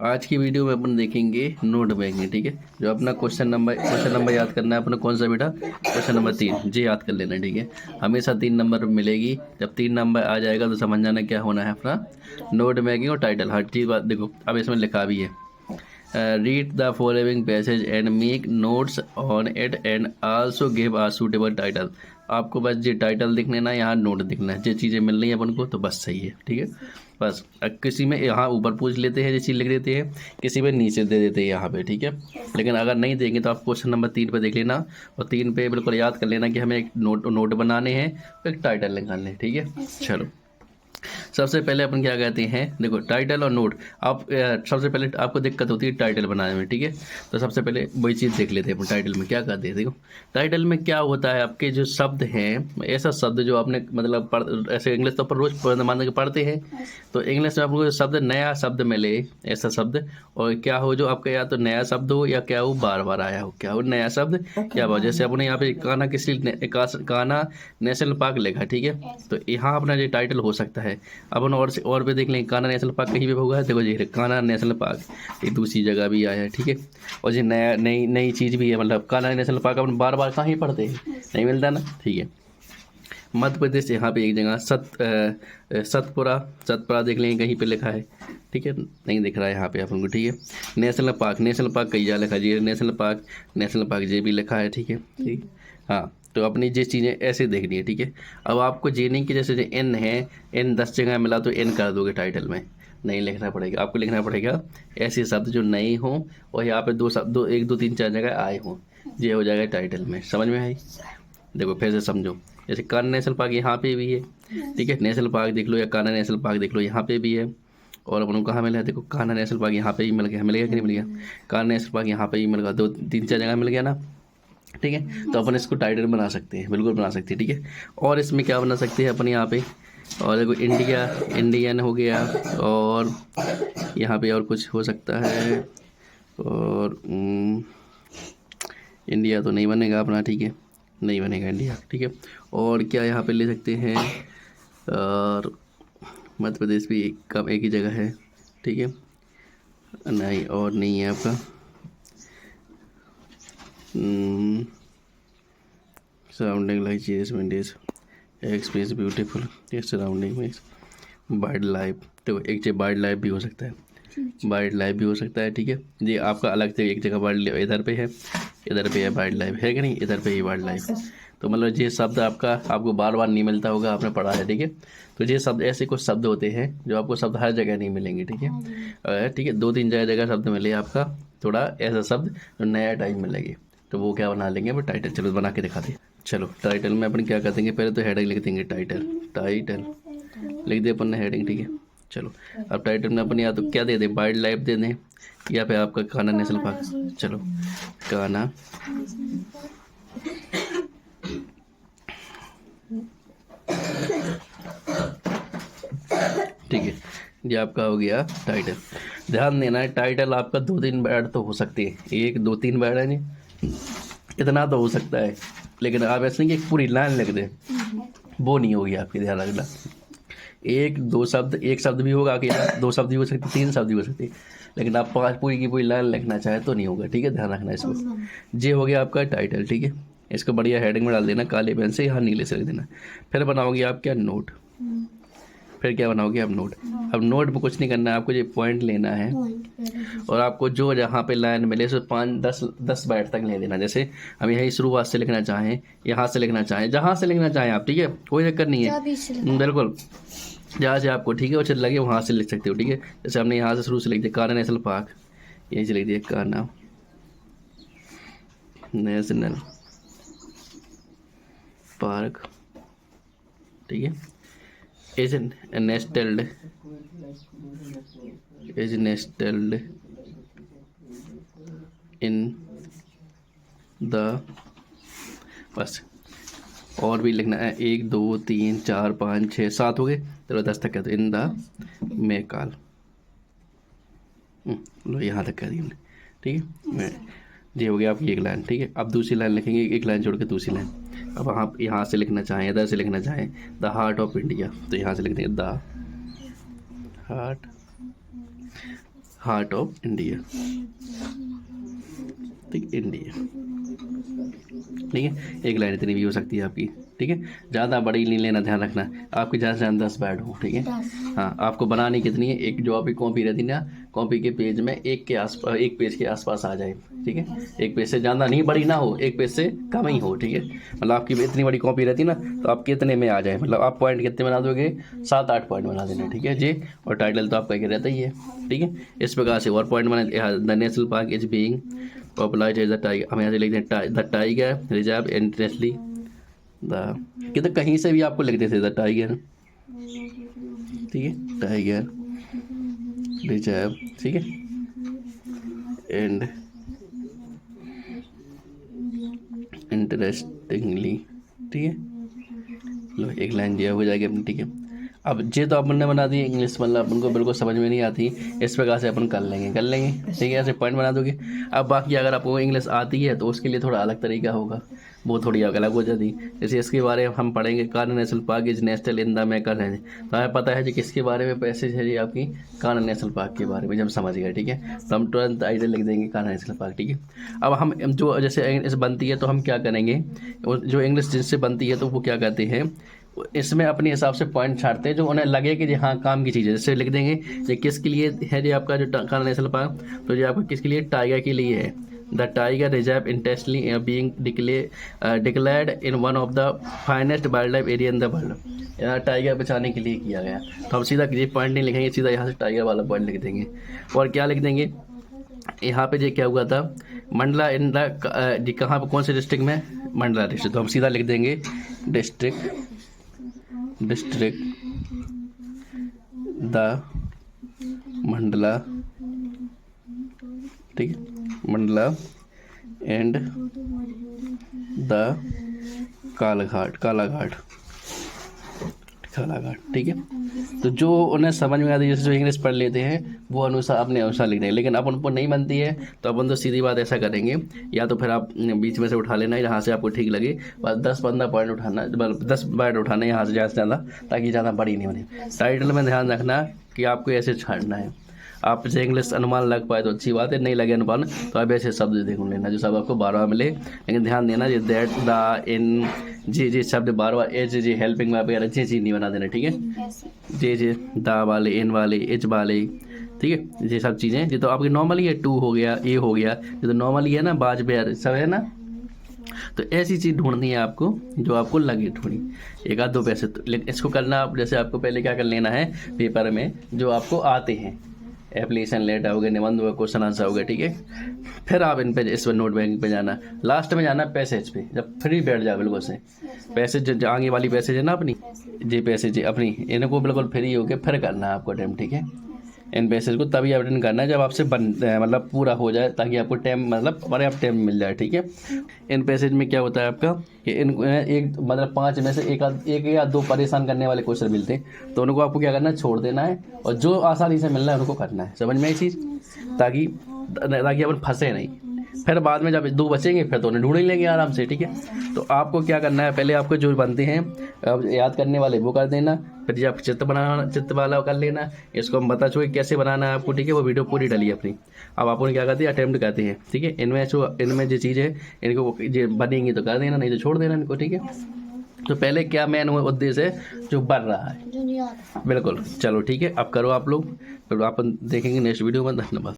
आज की वीडियो में अपन देखेंगे नोट बैंकिंग। ठीक है, जो अपना क्वेश्चन नंबर याद करना है अपना कौन सा बेटा, क्वेश्चन नंबर 3 जी याद कर लेना। ठीक है, हमेशा 3 नंबर मिलेगी। जब 3 नंबर आ जाएगा तो समझ जाना क्या होना है अपना नोट बैंकिंग और टाइटल। हर चीज़ बात देखो, अब इसमें लिखा भी है read the following passage and make notes on it and also give a suitable title. आपको बस ये टाइटल दिखने ना, यहाँ नोट दिखना है। जो चीज़ें मिल रही हैं अपन को तो बस सही है। ठीक है, बस किसी में यहाँ ऊपर पूछ लेते हैं, ये चीज़ लिख देते हैं, किसी में नीचे दे देते हैं यहाँ पे। ठीक है, लेकिन अगर नहीं देंगे तो आप क्वेश्चन नंबर 3 पे देख लेना और 3 पे बिल्कुल याद कर लेना कि हमें एक नोट बनाने हैं, एक टाइटल निकालने हैं। ठीक है, चलो सबसे पहले अपन क्या कहते हैं, देखो टाइटल और नोट। आप सबसे पहले आपको दिक्कत होती है टाइटल बनाने में। ठीक है, तो सबसे पहले वही चीज़ देख लेते हैं अपन टाइटल में क्या करते हैं। देखो टाइटल में क्या होता है, आपके जो शब्द हैं, ऐसा शब्द जो आपने मतलब ऐसे इंग्लिश तो अपन रोज मान के पढ़ते हैं, तो इंग्लिश में आपको शब्द नया शब्द मिले, ऐसा शब्द और क्या हो जो आपका या तो नया शब्द हो या क्या हो बार बार आया हो, क्या हो नया शब्द क्या हो। जैसे अपने यहाँ पे कान्हा कान्हा नेशनल पार्क लिखा। ठीक है, तो यहाँ अपना जो टाइटल हो सकता है। अपन और भी देख लें, कान्हा नेशनल पार्क कहीं भी होगा। देखो जी कान्हा नेशनल पार्क एक दूसरी जगह भी आया है। ठीक है, और जी नई नई चीज़ भी है, मतलब कान्हा नेशनल पार्क अपन बार बार कहाँ ही पढ़ते हैं, नहीं मिलता ना। ठीक है, मध्य प्रदेश यहाँ पे एक जगह सतपुरा देख लेंगे कहीं पे लिखा है। ठीक है, नहीं दिख रहा है यहाँ पे अपन को। ठीक है, नेशनल पार्क कई जगह लिखा जी, नेशनल पार्क ये भी लिखा है। ठीक है, ठीक, हाँ, तो अपनी ये चीज़ें ऐसे देखनी है। ठीक है, अब आपको जे नहीं कि जैसे एन है, एन 10 जगह मिला तो एन कर दोगे टाइटल में, नहीं लिखना पड़ेगा। आपको लिखना पड़ेगा ऐसे शब्द जो नए हों और यहाँ पे 2 शब्द 1 2 3 4 जगह आए हों, ये हो जाएगा टाइटल में। समझ में आई? देखो फिर से समझो, जैसे कान्हा नेशनल पार्क यहाँ पे भी है। ठीक है, नेशनल पार्क देख लो या कान्हा नेशनल पार्क देख लो, यहाँ पे भी है। और अपन को कहाँ मिला है, देखो कान्हा नेशनल पार्क यहाँ पे ही मिल गया कि नहीं मिल गया। कान्हा नेशनल पार्क यहाँ पे ही मिल गया, 2 3 4 जगह मिल गया ना। ठीक है, तो अपन इसको टाइटल बना सकते हैं, बिल्कुल बना सकते हैं। ठीक है, और इसमें क्या बना सकते हैं अपन यहाँ पे, और देखो इंडियन हो गया, और यहाँ पे और कुछ हो सकता है, और इंडिया तो नहीं बनेगा अपना। ठीक है, नहीं बनेगा इंडिया। ठीक है, और क्या यहाँ पे ले सकते हैं, और मध्य प्रदेश भी एक ही जगह है। ठीक है, नहीं और नहीं है आपका surrounding like GS Windies experience beautiful surrounding में वाइल्ड लाइफ। तो एक जगह वाइल्ड लाइफ भी हो सकता है, वाइल्ड लाइफ भी हो सकता है। ठीक है, ये आपका अलग से एक जगह वाइल्ड इधर पे है, इधर पे है वाइल्ड लाइफ है कि नहीं, इधर पे ही वाइल्ड लाइफ। तो मतलब ये शब्द आपको बार बार नहीं मिलता होगा, आपने पढ़ा है। ठीक है, तो ये शब्द ऐसे कुछ शब्द होते हैं जो आपको शब्द हर जगह नहीं मिलेंगे। ठीक है, ठीक है, 2 3 जगह शब्द मिले आपका, थोड़ा ऐसा शब्द जो नया टाइम मिलेगी, तो वो क्या बना लेंगे अपन टाइटल। चलो बना के दिखा दे। चलो टाइटल में अपन क्या कर देंगे, पहले तो हेडिंग लिख देंगे, टाइटल लिख दे अपन ने हेडिंग। ठीक है, चलो अब टाइटल में अपन या तो क्या दे दें, वाइल्ड लाइफ दे दें, या फिर आपका कान्हा नेशनल पार्क। चलो कान्हा ठीक है, ये आपका हो गया टाइटल। ध्यान देना है टाइटल आपका 2 3 वर्ड तो हो सकती है, 1 2 3 वर्ड है नहीं, इतना तो हो सकता है, लेकिन आप ऐसे नहीं कि एक पूरी लाइन लिख दें, वो नहीं होगी आपकी। ध्यान रखना, 1 2 शब्द, एक शब्द भी होगा अकेला, 2 शब्द भी हो सकते, 3 शब्द भी हो सकते, लेकिन आप 5 पूरी की पूरी लाइन लिखना चाहे तो नहीं होगा। ठीक है, ध्यान रखना इसको। ये हो गया आपका टाइटल। ठीक है, इसको बढ़िया हेडिंग में डाल देना, काले पेन से यहाँ नीले से लिख देना। फिर बनाओगे आप क्या, नोट। फिर क्या बनाओगे आप, नोट। अब नोट में कुछ नहीं करना है, आपको ये पॉइंट लेना है और आपको जो जहाँ पे लाइन मिले सो 5 10 बाइट तक ले देना। जैसे हम यही शुरुआत से लिखना चाहें, यहाँ से लिखना चाहें, जहाँ से लिखना चाहें आप। ठीक है, कोई दिक्कत नहीं है, बिल्कुल जहाँ से आपको ठीक है वो चल लगे वहाँ से लिख सकते हो। ठीक है, जैसे हमने यहाँ से शुरू से लिख दिया कान्हा नेशनल पार्क, यहीं से लिख दिया कान्हा नेशनल पार्क। ठीक है, is nestled in the, बस और भी लिखना है, 1 2 3 4 5 6 7 हो गए, चलो 10 तक कर दो, इन द मेकाल। लो यहाँ तक कर दी हमने। ठीक है, ये हो गया आपकी एक लाइन। ठीक है, अब दूसरी लाइन लिखेंगे, एक लाइन छोड़ के दूसरी लाइन। अब आप यहाँ से लिखना चाहें, इधर से लिखना चाहें, द हार्ट ऑफ इंडिया, तो यहाँ से लिख देंगे द हार्ट ऑफ इंडिया, ठीक, इंडिया, ठीक है। एक लाइन इतनी भी हो सकती है आपकी, ठीक है। ज़्यादा बड़ी नहीं लेना, ध्यान रखना आपकी ज़्यादा से ज़्यादा 10 वर्ड हो, ठीक है। हाँ, आपको बनानी कितनी है, एक जो आपकी कॉपी रहती है ना, कॉपी के पेज में एक पेज के आसपास आ जाए, ठीक है। एक पेज से ज़्यादा नहीं, बड़ी ना हो, एक पेज से कम ही हो, ठीक है। मतलब आपकी इतनी बड़ी कॉपी रहती है ना, तो आप कितने में आ जाए, मतलब आप पॉइंट कितने बना दोगे, 7-8 पॉइंट बना देना, ठीक है जी। और टाइटल तो आपका क्या रहता ही है, ठीक है। इस प्रकार से और पॉइंट बना, the national park is being popularized as the tiger, हम यहाँ से लिखते हैं the tiger reserve interestingly the, कि तो कहीं से भी आपको लिख देते द टाइगर, ठीक है, टाइगर रिजर्व, ठीक है, एंड इंटरेस्टिंगली, ठीक है। लो एक लाइन दिया हो जाएगी अपनी, ठीक है। अब ये तो अपन ने बना दी इंग्लिश, मतलब अपन को बिल्कुल समझ में नहीं आती, इस प्रकार से अपन कर लेंगे, ठीक है, ऐसे पॉइंट बना दोगे। अब बाकी अगर आपको इंग्लिश आती है तो उसके लिए थोड़ा अलग तरीका होगा, वो थोड़ी अलग हो जाती। जैसे इसके बारे में हम पढ़ेंगे, Kanha national park is national in the Maikal है, तो हमें पता है जी किसके बारे में पैसेज है जी, आपकी कान्हा नेशनल पार्क के बारे में, जब समझ गए, ठीक है। तो हम तुरंत आइडिया लिख देंगे कान्हा नेशनल पार्क, ठीक है। अब हम जो जैसे इंग्लिश बनती है तो हम क्या करेंगे, जो इंग्लिश जिससे बनती है तो वो क्या कहते हैं, इसमें अपने हिसाब से पॉइंट छाटते हैं जो उन्हें लगे कि जी हाँ काम की चीज़ है। जैसे लिख देंगे ये किसके लिए है जी, आपका जो कान्हा नेशनल पार्क, तो ये आपका किसके लिए, टाइगर के लिए है। The tiger reserve intentionally being declared in one of the finest wild life area in the world, यहाँ टाइगर बचाने के लिए किया गया। तो हम सीधा ये पॉइंट नहीं लिखेंगे, सीधा यहाँ से टाइगर वाला पॉइंट लिख देंगे। और क्या लिख देंगे, यहाँ पे ये क्या हुआ था, मंडला इन द जी, कहाँ पर कौन से डिस्ट्रिक्ट में, मंडला डिस्ट्रिक्ट, तो हम सीधा लिख देंगे डिस्ट्रिक्ट द मंडला, ठीक है, मंडला एंड द कालाघाट, ठीक है। तो जो उन्हें समझ में आती है, जैसे जो इंग्लिश पढ़ लेते हैं वो अनुसार अपने अनुसार लिख देंगे। लेकिन अपन को नहीं बनती है तो अपन तो सीधी बात ऐसा करेंगे, या तो फिर आप बीच में से उठा लेना जहाँ से आपको ठीक लगे, बस 10-15 पॉइंट उठाना, 10 पॉइंट उठाना यहाँ से ज़्यादा, ताकि ज़्यादा बड़ी नहीं बने। टाइटल में ध्यान रखना कि आपको ऐसे छाड़ना है, आप जैसे इंग्लिश अनुमान लग पाए तो अच्छी बात है, नहीं लगे अनुमान तो आप ऐसे शब्द देखो लेना जो सब आपको बार बार मिले। लेकिन ध्यान देना ये दैट, द, इन, जी शब्द बार बार, एज जी हेल्पिंग वगैरह जी नहीं बना देना, ठीक है। जी द वाले, इन वाले, एच वाले, ठीक है, ये सब चीज़ें जी तो आपकी नॉर्मली है, टू हो गया, ए हो गया, ये तो नॉर्मली है ना, बाज बेर सब है ना। तो ऐसी चीज़ ढूंढनी है आपको जो आपको लगे थोड़ी, 1-2 पैसे तो, लेकिन इसको करना आप जैसे आपको पहले क्या कर लेना है, पेपर में जो आपको आते हैं, एप्लीकेशन लेटर हो गया, निबंध हो गया, क्वेश्चन आंसर हो गया, ठीक है। फिर आप इन पे इस पर नोट बैंकिंग पे जाना, लास्ट में जाना पैसेज पे, जब फ्री बैठ जाओ बिल्कुल से, पैसेज जो आगे वाली पैसेज है ना अपनी, जी पैसेज अपनी, इनको बिल्कुल फ्री हो के फिर करना है आपको अटेम्प्ट, ठीक है। इन पैसेज को तभी अटेंड करना है जब आपसे मतलब पूरा हो जाए, ताकि आपको टाइम मतलब पर्याप्त टाइम मिल जाए, ठीक है। इन पैसेज में क्या होता है आपका कि इन एक मतलब 5 में से एक या 2 परेशान करने वाले क्वेश्चन मिलते हैं, तो उनको आपको क्या करना है, छोड़ देना है, और जो आसानी से मिल रहा है उनको करना है। समझ में आई चीज़, ताकि अपन फंसे नहीं। फिर बाद में जब 2 बचेंगे फिर तो उन्हें ढूंढ ही लेंगे आराम से, ठीक है। तो आपको क्या करना है, पहले आपको जो बनते हैं याद करने वाले वो कर देना, फिर जब चित्र वाला कर लेना। इसको हम बता चुके कैसे बनाना है आपको, ठीक है, वो वीडियो पूरी डली है अपनी। अब आप उन्हें क्या करते हैं, अटेम्प्ट करते हैं, ठीक है। इनमें जो चीज़ है इनको जो बनेंगी तो कर देना, नहीं तो छोड़ देना इनको, ठीक है। तो पहले क्या मेन उद्देश्य है जो बढ़ रहा है, बिल्कुल। चलो ठीक है, अब करो आप लोग, फिर आप देखेंगे नेक्स्ट वीडियो में। धन्यवाद।